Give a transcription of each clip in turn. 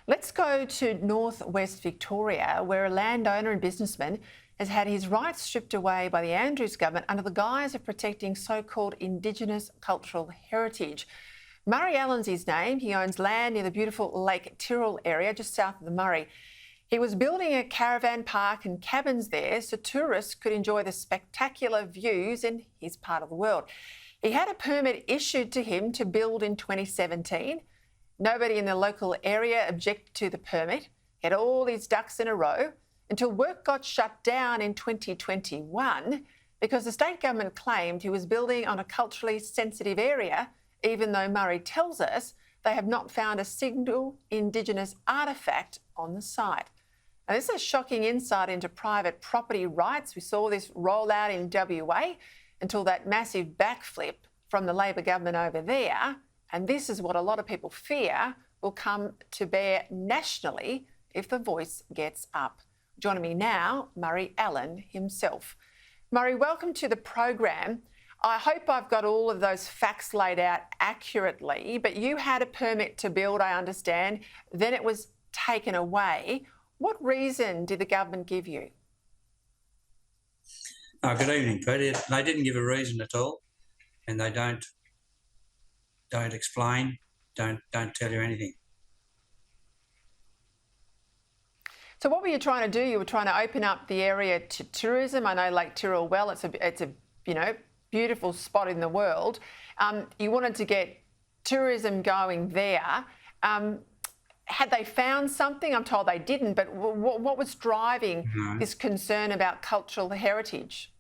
Let's go to northwest Victoria, where a landowner and businessman has had his rights stripped away by the Andrews government under the guise of protecting so-called Indigenous cultural heritage. Murray Allen's his name. He owns land near the beautiful Lake Tyrrell area just south of the Murray. He was building a caravan park and cabins there so tourists could enjoy the spectacular views in his part of the world. He had a permit issued to him to build in 2017. Nobody in the local area objected to the permit. He had all his ducks in a row until work got shut down in 2021 because the state government claimed he was building on a culturally sensitive area, even though Murray tells us they have not found a single Indigenous artefact on the site. Now, this is a shocking insight into private property rights. We saw this roll out in WA until that massive backflip from the Labor government over there. And this is what a lot of people fear will come to bear nationally if the voice gets up. Joining me now, Murray Allen himself. Murray, welcome to the program. I hope I've got all of those facts laid out accurately, but you had a permit to build, I understand, then it was taken away. What reason did the government give you? Good evening, Peter. They didn't give a reason at all, and they don't explain, don't tell you anything. So what were you trying to do? You were trying to open up the area to tourism. I know Lake Tyrrell well. It's a beautiful spot in the world. You wanted to get tourism going there. Had they found something? I'm told they didn't, but what was driving this concern about cultural heritage?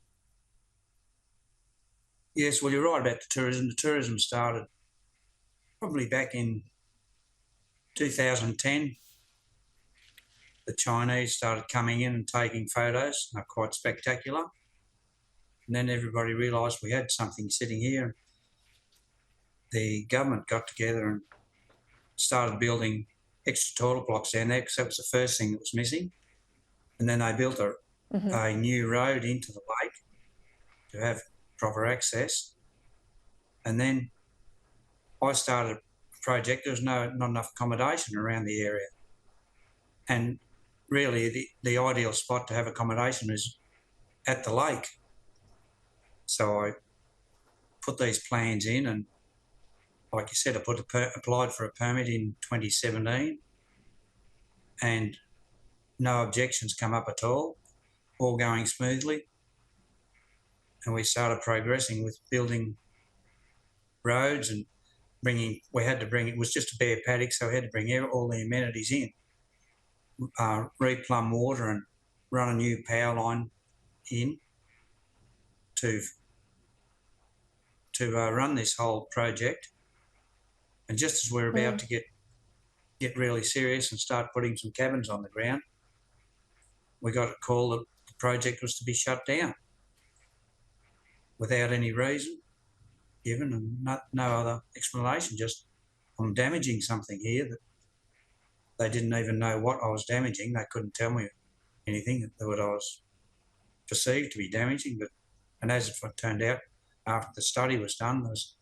Yes, well, you're right about the tourism. The tourism started probably back in 2010. The Chinese started coming in and taking photos. They're quite spectacular. And then everybody realised we had something sitting here. The government got together and started building extra toilet blocks down there because that was the first thing that was missing. And then they built a new road into the lake to have proper access. And then I started a project. There was not enough accommodation around the area. And really the ideal spot to have accommodation is at the lake. So I put these plans in and, like you said, I applied for a permit in 2017 and no objections come up at all going smoothly. And we started progressing with building roads and it was just a bare paddock, so we had to bring all the amenities in, replumb water and run a new power line in to run this whole project. And just as we're about to get really serious and start putting some cabins on the ground, we got a call that the project was to be shut down without any reason given and no other explanation. Just, I'm damaging something here that they didn't even know what I was damaging. They couldn't tell me anything that I was perceived to be damaging. And as it turned out, after the study was done, there was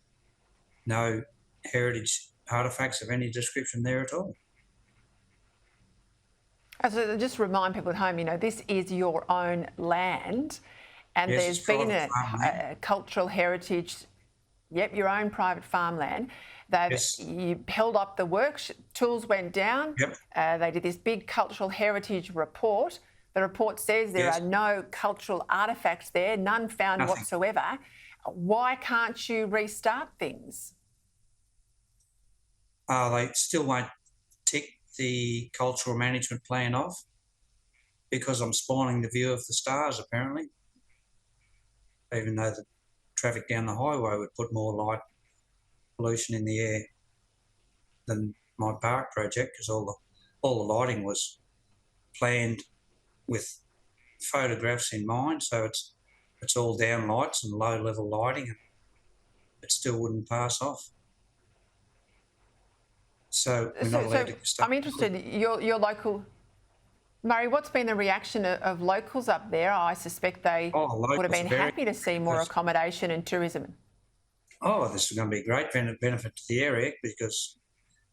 no heritage artefacts of any description there at all. So just remind people at home, this is your own land and yes, there's been a cultural heritage, your own private farmland. You held up the work, tools went down. They did this big cultural heritage report. The report says there are no cultural artefacts there, none found whatsoever. Why can't you restart things? They still won't tick the cultural management plan off because I'm spoiling the view of the stars, apparently, even though the traffic down the highway would put more light pollution in the air than my park project, because all the lighting was planned with photographs in mind, so it's all down lights and low level lighting, and it still wouldn't pass off. So we're not allowed to start. I'm interested, your local... Murray, what's been the reaction of locals up there? I suspect they would have been happy to see more accommodation and tourism. This is going to be a great benefit to the area because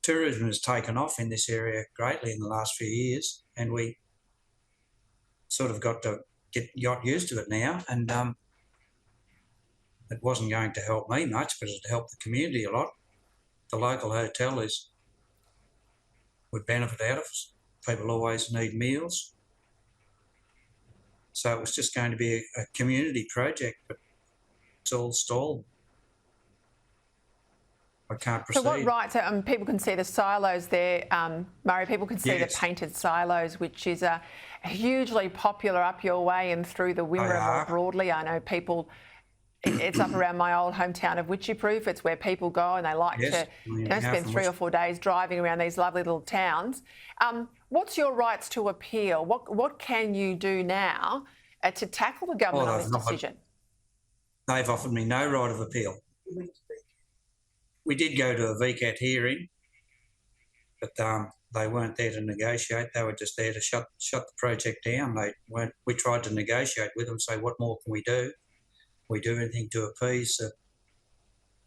tourism has taken off in this area greatly in the last few years, and we sort of got used to it now, and it wasn't going to help me much, but it helped the community a lot. The local hotel would benefit out of it. People always need meals. So it was just going to be a community project, but it's all stalled. I can't proceed. So what rights, people can see the silos there, Murray, people can see Yes. the painted silos, which is hugely popular up your way and through the Wimmera more broadly. I know people, it's up around my old hometown of Witchyproof. It's where people go and they like Yes. to spend 3 or 4 days driving around these lovely little towns. What's your rights to appeal? What can you do now to tackle the government on this decision? They've offered me no right of appeal. We did go to a VCAT hearing, but they weren't there to negotiate. They were just there to shut the project down. We tried to negotiate with them, say, what more can we do? We do anything to appease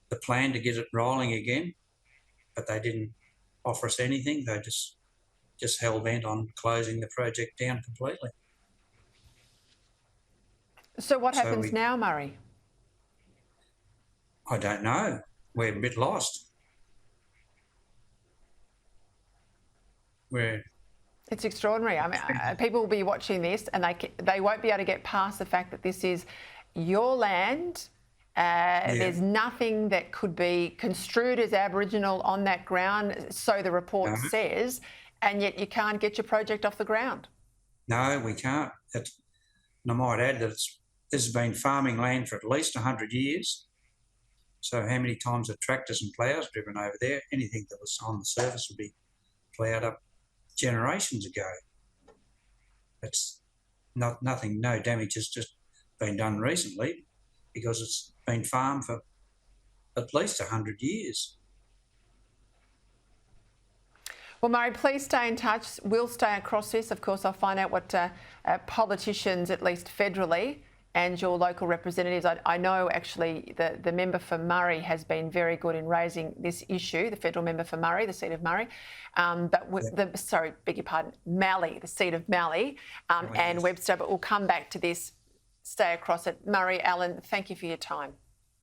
the plan to get it rolling again, but they didn't offer us anything. They just hell bent on closing the project down completely. So what happens now, Murray? I don't know. We're a bit lost. It's extraordinary. I mean, people will be watching this and they won't be able to get past the fact that this is your land. There's nothing that could be construed as Aboriginal on that ground, so the report says, and yet you can't get your project off the ground. No, we can't. And I might add that this has been farming land for at least 100 years. So how many times have tractors and ploughs driven over there? Anything that was on the surface would be ploughed up generations ago. It's nothing, no damage has just been done recently because it's been farmed for at least 100 years. Well, Murray, please stay in touch. We'll stay across this. Of course, I'll find out what politicians, at least federally, and your local representatives. I know actually the member for Murray has been very good in raising this issue, the federal member for Murray, the seat of Murray, Mallee, the seat of Mallee, and Webster, but we'll come back to this. Stay across it. Murray, Alan, thank you for your time.